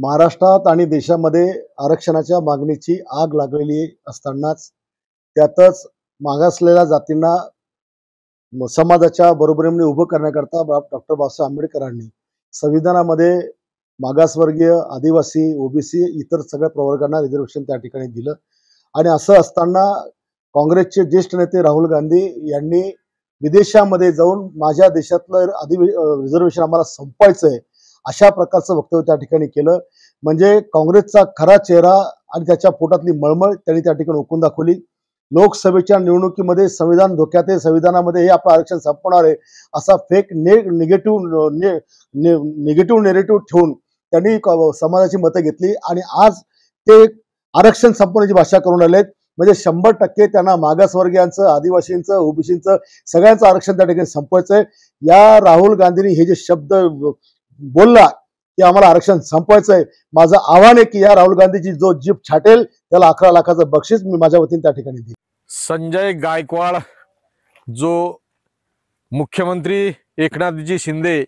महाराष्ट्रात आणि देशामध्ये आरक्षणाच्या मागणीची आग लागलेली असतानाच त्यातच मागासलेल्या जातींना समाजाच्या बरोबरीने उभं करण्याकरता डॉक्टर बाबासाहेब आंबेडकरांनी संविधानामध्ये मागासवर्गीय, आदिवासी, ओबीसी इतर सगळ्या प्रवर्गांना रिझर्वेशन त्या ठिकाणी दिलं। आणि असं असताना काँग्रेसचे ज्येष्ठ नेते राहुल गांधी यांनी विदेशामध्ये जाऊन माझ्या देशातलं रिझर्वेशन आम्हाला संपवायचंय अशा प्रकारचं वक्तव्य त्या ठिकाणी केलं। म्हणजे काँग्रेसचा खरा चेहरा आणि त्याच्या पोटातली मळमळ त्यांनी त्या ठिकाणी ओकून दाखवली। लोकसभेच्या निवडणुकीमध्ये संविधान धोक्यात आहे, संविधानामध्ये हे आपलं आरक्षण संपवणार आहे असा फेक निगेटिव्ह नेरेटिव्ह ठेवून त्यांनी समाजाची मतं घेतली आणि आज ते आरक्षण संपवण्याची भाषा करून आलेत। म्हणजे 100% त्यांना मागासवर्गीयांचं, आदिवासींचं, ओबीसींचं सगळ्यांचं आरक्षण त्या ठिकाणी संपवायचंय। या राहुल गांधींनी हे जे शब्द बोलला की आम्हाला आरक्षण संपवायचंय, माझं आव्हान आहे की या राहुल गांधीची जो जीभ छाटेल त्याला 11 लाखाचं बक्षीस मी माझ्या वतीने त्या ठिकाणी देईन। संजय गायकवाड जो मुख्यमंत्री एकनाथजी शिंदे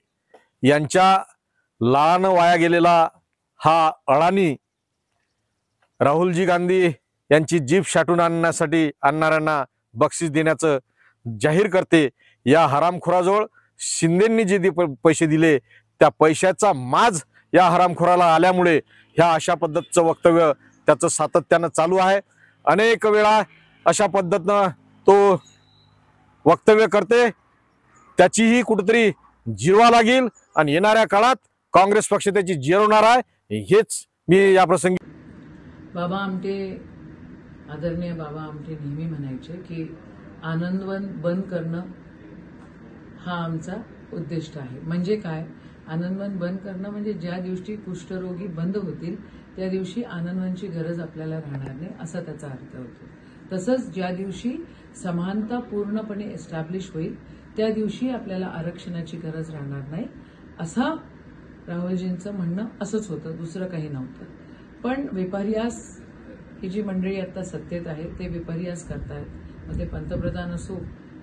यांच्या लाळानं वाया गेलेला हा अडाणी राहुलजी गांधी यांची जीभ छाटून आणणाऱ्यांना बक्षीस देण्याचं जाहीर करते। या हरामखोराजवळ शिंदेंनी जे पैसे दिले त्या पैशाचा माज या हरामखोराला आल्यामुळे ह्या अशा पद्धतीचं वक्तव्य त्याचं सातत्यानं चालू आहे। अनेक वेळा अशा पद्धतीनं तो वक्तव्य करते, त्याचीही कुठेतरी जिरवा लागेल आणि येणाऱ्या काळात काँग्रेस पक्ष त्याची जिरवणार आहे हेच मी या प्रसंगी। बाबा आमटे, आदरणीय बाबा आमटे नेहमी म्हणायचे की आनंदवन बंद करणं हा आमचा उद्दिष्ट आहे। म्हणजे काय, आनंदवन बंद करणं म्हणजे ज्या दिवशी कुष्ठरोगी बंद होतील त्या दिवशी आनंदवनची गरज आपल्याला राहणार नाही असा त्याचा अर्थ होतो। तसंच ज्या दिवशी समानता पूर्णपणे एस्टॅब्लिश होईल त्या दिवशी आपल्याला आरक्षणाची गरज राहणार नाही असा राहुलजींचं म्हणणं असंच होतं, दुसरं काही नव्हतं। पण विपर्यास ही जी मंडळी आता सत्तेत आहे ते विपर्यास करतायत। मग ते पंतप्रधान असो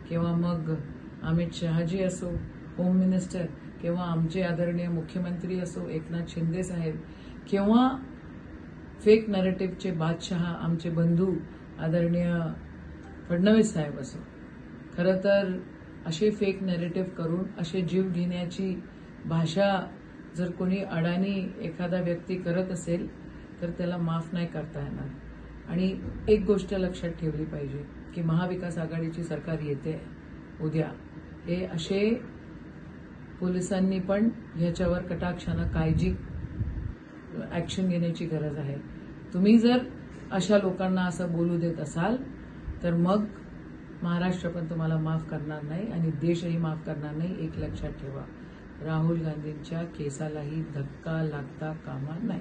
किंवा मग अमित शहाजी असो होम मिनिस्टर किंवा आमचे आदरणीय मुख्यमंत्री असो एकनाथ शिंदे साहेब किंवा फेक नरेटिव्हचे बादशहा आमचे बंधू आदरणीय फडणवीस साहेब असो। खरं तर असे फेक नरेटिव्ह करून असे जीव घेण्याची भाषा जर कोणी अडाणी एखादा व्यक्ती करत असेल तर त्याला माफ नाही करता येणार। आणि एक गोष्ट लक्षात ठेवली पाहिजे की महाविकास आघाडीची सरकार येते उद्या, हे असे पोलिसांनी पण ह्याच्यावर कटाक्षानं काळजी ऍक्शन घेण्याची गरज आहे। तुम्ही जर अशा लोकांना असं बोलू देत असाल तर मग महाराष्ट्र पण तुम्हाला माफ करणार नाही आणि देशही माफ करणार नाही। एक लक्षात ठेवा, राहुल गांधींच्या केसालाही धक्का लागता कामा नाही।